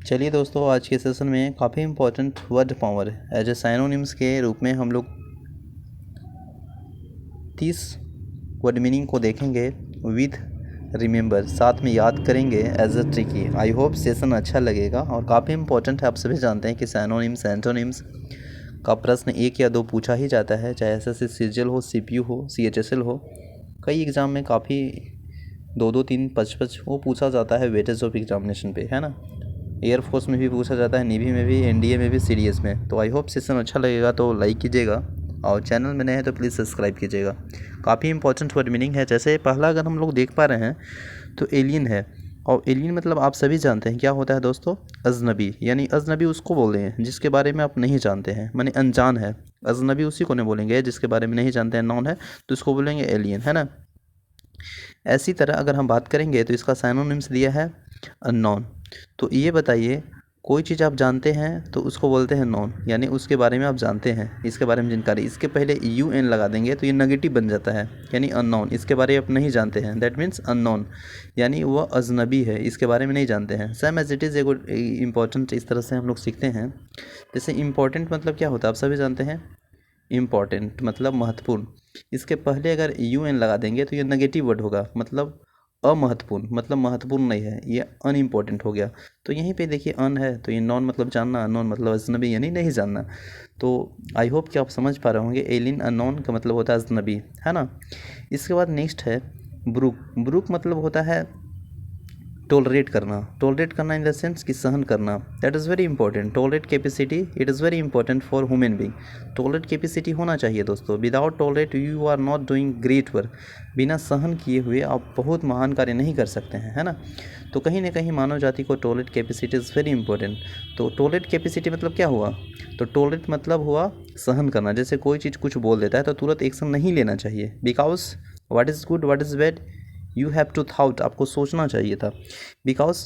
चलिए दोस्तों, आज के सेशन में काफ़ी important word power as a synonyms के रूप में हम लोग 30 वर्ड मीनिंग को देखेंगे विद रिमेंबर, साथ में याद करेंगे as a tricky. I hope session अच्छा लगेगा और काफ़ी इम्पोर्टेंट है। आप सभी जानते हैं कि साइनोनिम्स एंटोनिम्स का प्रश्न 1 या 2 पूछा ही जाता है, चाहे एसएससी सीजीएल हो, सीपीयू हो, सीएचएसएल हो। कई एग्ज़ाम में काफ़ी 2-2, 3, 5-5 वो पूछा जाता है वेटेज ऑफ एग्जामिनेशन पे, है ना। एयरफोर्स में भी पूछा जाता है, नेवी में भी, एनडीए में भी, सीडीएस में। तो आई होप सेशन अच्छा लगेगा, तो लाइक कीजिएगा और चैनल में नए हैं तो प्लीज़ सब्सक्राइब कीजिएगा। काफ़ी इंपॉर्टेंट वर्ड मीनिंग है। जैसे पहला अगर हम लोग देख पा रहे हैं तो एलियन है, और एलियन मतलब आप सभी जानते हैं क्या होता है दोस्तों, अजनबी। यानी अजनबी उसको बोलते हैं जिसके बारे में आप नहीं जानते हैं, माने अनजान है। अजनबी उसी को नहीं बोलेंगे जिसके बारे में नहीं जानते हैं, नॉन है तो उसको बोलेंगे एलियन, है ना। ऐसी तरह अगर हम बात करेंगे तो इसका साइनोनिम्स दिया है अननोन। तो ये बताइए, कोई चीज़ आप जानते हैं तो उसको बोलते हैं नॉन, यानी उसके बारे में आप जानते हैं, इसके बारे में जानकारी। इसके पहले यू एन लगा देंगे तो ये नेगेटिव बन जाता है, यानी अननोन, इसके बारे में आप नहीं जानते हैं, दैट मीन्स अननोन, यानी वह अजनबी है, इसके बारे में नहीं जानते हैं। सेम एज इट इज़ एगो इम्पॉर्टेंट, इस तरह से हम लोग सीखते हैं। जैसे इम्पॉर्टेंट मतलब क्या होता है, आप सभी जानते हैं। इम्पॉर्टेंट मतलब महत्वपूर्ण, इसके पहले अगर यू एन लगा देंगे तो ये नेगेटिव वर्ड होगा, मतलब अमहत्वपूर्ण, मतलब महत्वपूर्ण नहीं है, ये अनइम्पॉर्टेंट हो गया। तो यहीं पे देखिए अन है तो ये नॉन मतलब जानना, अननोन मतलब अजनबी यानी नहीं जानना। तो आई होप कि आप समझ पा रहे होंगे, एलियन अननोन का मतलब होता है अजनबी, है ना। इसके बाद नेक्स्ट है ब्रूक। ब्रूक मतलब होता है टॉलरेट करना। टॉलरेट करना इन द सेंस कि सहन करना, that is very important. Tolerate capacity, it is very important for human being. Tolerate capacity होना चाहिए दोस्तों। Without tolerate you are not doing great work. बिना सहन किए हुए आप बहुत महान कार्य नहीं कर सकते हैं, है ना। तो कहीं ना कहीं मानव जाति को tolerate capacity is very important. तो टॉलरेट कैपेसिटी मतलब क्या हुआ, तो टॉलरेट मतलब हुआ सहन करना। जैसे कोई चीज़ कुछ बोल देता है तो तुरंत एक्शन नहीं लेना चाहिए, because what is good what is bad you have to thought, आपको सोचना चाहिए था। Because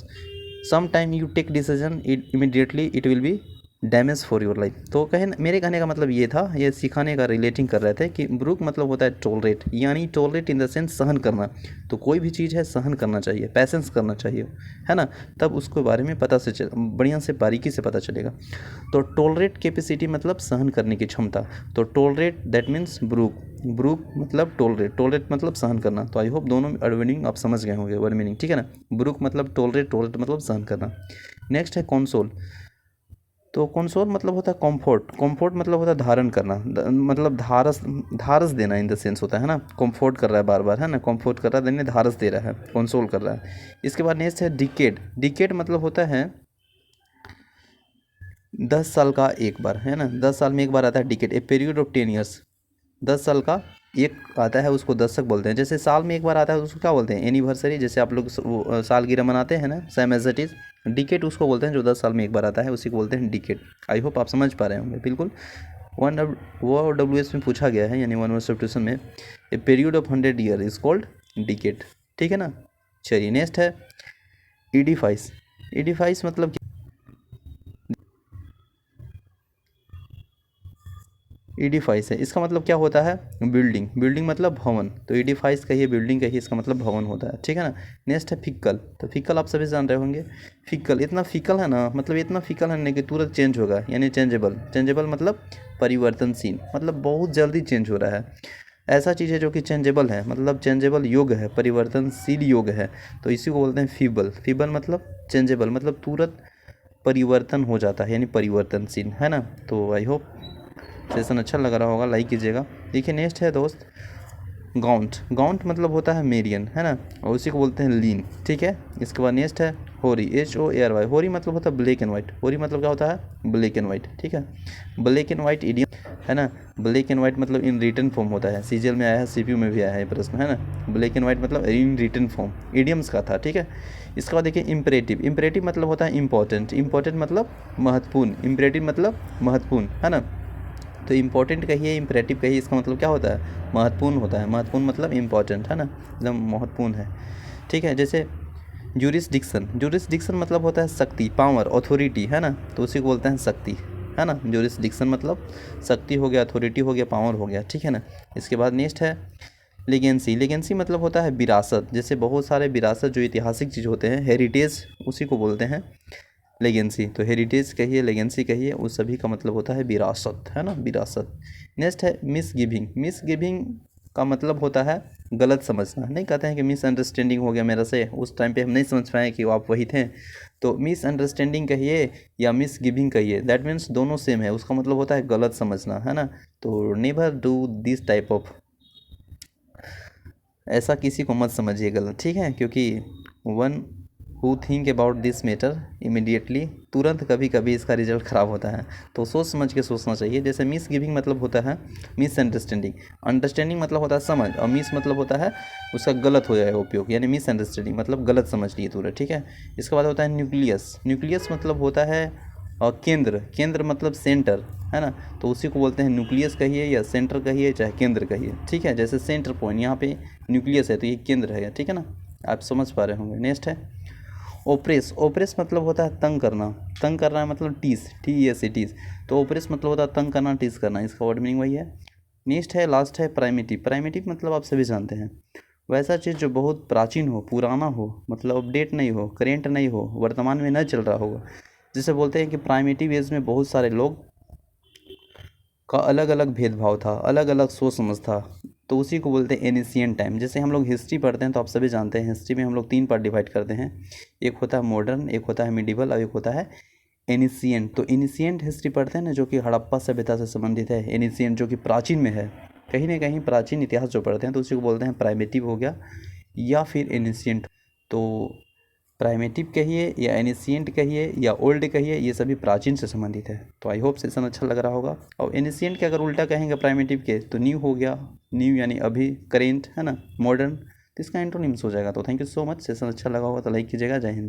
some time you take decision it immediately it will be damage for your life. तो मेरे कहने का मतलब ये था, ये सिखाने का रिलेटिंग कर रहे थे कि ब्रूक मतलब होता है टॉलरेट, यानी टॉलरेट इन द सेंस सहन करना। तो कोई भी चीज़ है सहन करना चाहिए, पैसेंस करना चाहिए, है ना, तब उसके बारे में पता से बढ़िया से बारीकी से पता चलेगा। तो टॉलरेट कैपेसिटी मतलब सहन करने की क्षमता। तो tolerate that means brook, brook मतलब टॉलरेट, टॉलरेट मतलब सहन करना। तो आई होप दोनों वर्ड मीनिंग आप समझ गए होंगे, वर्ड मीनिंग, ठीक है ना। ब्रूक मतलब टॉलरेट, टॉलरेट मतलब सहन करना। नेक्स्ट है कंसोल। तो कंसोल मतलब होता है कंफर्ट। कंफर्ट मतलब होता है धारण करना, मतलब धारस, धारस देना इन द सेंस होता है ना। कंफर्ट कर रहा है बार बार, है ना, कंफर्ट कर रहा है, यानी धारस दे रहा है, कंसोल कर रहा है। इसके बाद नेक्स्ट है डिकेड। डिकेड मतलब होता है 10 साल का एक बार, है ना। 10 साल में एक बार आता है decade, a period of 10 years. 10 साल का एक आता है उसको दशक बोलते हैं। जैसे साल में एक बार आता है उसको क्या बोलते हैं, एनिवर्सरी। जैसे आप लोग सालगिरह मनाते हैं ना, सेम एज इट इज़। डिकेट उसको बोलते हैं जो 10 साल में एक बार आता है, उसी को बोलते हैं डिकेट। आई होप आप समझ पा रहे होंगे, बिल्कुल। वो डब्ल्यू में पूछा गया है, यानी 1 वर्ड सब्स्टिट्यूशन में, a period of 100 year is called decade, ठीक है ना। चलिए नेक्स्ट है इडिफाइस। इडिफाइस मतलब एडिफाइस है, इसका मतलब क्या होता है, बिल्डिंग। बिल्डिंग मतलब भवन, तो एडिफाइस कहिए, बिल्डिंग कहिए, इसका मतलब भवन होता है, ठीक है ना। नेक्स्ट है फिक्कल। तो फिक्कल आप सभी जान रहे होंगे। फिक्कल, इतना फिक्कल है ना, मतलब इतना फिक्कल है कि तुरंत चेंज होगा, यानी चेंजेबल। चेंजेबल मतलब परिवर्तनशील, मतलब बहुत जल्दी चेंज हो रहा है। ऐसा चीज़ है जो कि चेंजेबल है, मतलब चेंजेबल योग है, परिवर्तनशील योग है, तो इसी को बोलते हैं फीबल। फीबल मतलब चेंजेबल, मतलब तुरंत परिवर्तन हो जाता है, यानी परिवर्तनशील, है ना। तो आई होप सेशन अच्छा लग रहा होगा, लाइक कीजिएगा। देखिए नेक्स्ट है दोस्त गाउंट। गाउंट मतलब होता है मेरियन, है ना, और उसी को बोलते हैं लीन, ठीक है। इसके बाद नेक्स्ट है होरी, HOARY। होरी मतलब होता है ब्लैक एंड वाइट। होरी मतलब क्या होता है, ब्लैक एंड वाइट, ठीक है। ब्लैक एंड वाइट इडियम, है ना। ब्लैक एंड वाइट मतलब इन रिटन फॉर्म होता है, सीजीएल में आया है, सीपीयू में भी आया है प्रश्न, है ना। ब्लैक एंड वाइट मतलब इन रिटन फॉर्म, इडियम्स का था, ठीक है। इसके बाद देखिए इम्परेटिव। इम्परेटिव मतलब होता है इंपॉर्टेंट। इंपॉर्टेंट मतलब महत्वपूर्ण, इम्परेटिव मतलब महत्वपूर्ण, है ना। तो इम्पोर्टेंट कहिए, इम्परेटिव कहिए, इसका मतलब क्या होता है, महत्वपूर्ण होता है। महत्वपूर्ण मतलब इम्पॉर्टेंट, है ना, एकदम महत्वपूर्ण है, ठीक है। जैसे जुरिसडिक्शन। जुरिसडिक्शन मतलब होता है शक्ति, पावर, अथॉरिटी, है ना, तो उसी को बोलते हैं शक्ति, है ना। जुरिसडिक्शन मतलब शक्ति हो गया, अथॉरिटी हो गया, पावर हो गया, ठीक है ना। इसके बाद नेक्स्ट है लीगेंसी। लीगेंसी मतलब होता है विरासत। जैसे बहुत सारे विरासत जो ऐतिहासिक चीज़ होते हैं, हेरिटेज, उसी को बोलते हैं लेगेंसी, तो हेरिटेज कहिए, लेगेंसी कहिए, उस सभी का मतलब होता है विरासत, है ना, विरासत। नेक्स्ट है मिस गिविंग। मिस गिविंग का मतलब होता है गलत समझना। नहीं कहते हैं कि मिसअंडरस्टैंडिंग हो गया मेरा से, उस टाइम पे हम नहीं समझ पाए कि वो आप वही थे, तो मिसअंडरस्टैंडिंग कहिए या मिस गिविंग कहिए, दैट मीन्स दोनों सेम है, उसका मतलब होता है गलत समझना, है ना। तो never do this type of, ऐसा किसी को मत समझिए गलत, ठीक है, क्योंकि one who think about this matter immediately, तुरंत कभी कभी इसका रिजल्ट ख़राब होता है। तो सोच समझ के सोचना चाहिए। जैसे मिस गिविंग मतलब होता है मिसअंडरस्टैंडिंग, अंडरस्टैंडिंग मतलब होता है समझ, और मिस मतलब होता है उसका गलत हो जाएगा उपयोग, यानी मिसअंडरस्टैंडिंग मतलब गलत समझ लिए तुरंत, ठीक है। इसके बाद होता है न्यूक्लियस। न्यूक्लियस मतलब होता है केंद्र, केंद्र मतलब सेंटर, है ना, तो उसी को बोलते हैं न्यूक्लियस कहिए या सेंटर कहिए चाहे केंद्र कहिए, ठीक है। जैसे सेंटर पॉइंट, यहाँ पे न्यूक्लियस है तो ये केंद्र है, ठीक है ना, आप समझ पा रहे होंगे। नेक्स्ट है ओप्रेस। ओप्रेस मतलब होता है तंग करना, तंग करना मतलब टीस, TES टीस, तो ओप्रेस मतलब होता है तंग करना, टीस करना, इसका वर्ड मीनिंग वही है। नेक्स्ट है लास्ट है प्राइमेटिव। प्राइमेटिव मतलब आप सभी जानते हैं, वैसा चीज़ जो बहुत प्राचीन हो, पुराना हो, मतलब अपडेट नहीं हो, करेंट नहीं हो, वर्तमान में न चल रहा होगा, जिसे बोलते हैं कि प्राइमेटिव एज में बहुत सारे लोग का अलग अलग भेदभाव था, अलग अलग सोच समझ था, तो उसी को बोलते हैं एनिशियंट टाइम। जैसे हम लोग हिस्ट्री पढ़ते हैं तो आप सभी जानते हैं हिस्ट्री में हम लोग 3 पार्ट डिवाइड करते हैं, एक होता है मॉडर्न, एक होता है मिडिवल और एक होता है एनिशियंट। तो एनिशियंट हिस्ट्री पढ़ते हैं ना, जो कि हड़प्पा सभ्यता से संबंधित है, एनिशियंट जो कि प्राचीन में है, कहीं ना कहीं प्राचीन इतिहास जो पढ़ते हैं तो उसी को बोलते हैं प्राइमेटिव हो गया या फिर एनिशियंट। तो प्राइमेटिव कहिए या एनिशियंट कहिए या ओल्ड कहिए, ये सभी प्राचीन से संबंधित है। तो आई होप सेशन अच्छा लग रहा होगा। और एनिशियंट के अगर उल्टा कहेंगे प्राइमेटिव के तो न्यू हो गया, न्यू यानी अभी, करेंट, है ना, मॉडर्न, तो इसका एंटोनिम्स हो जाएगा। तो thank you so much, session अच्छा लगा होगा तो लाइक कीजिएगा। जय हिंद।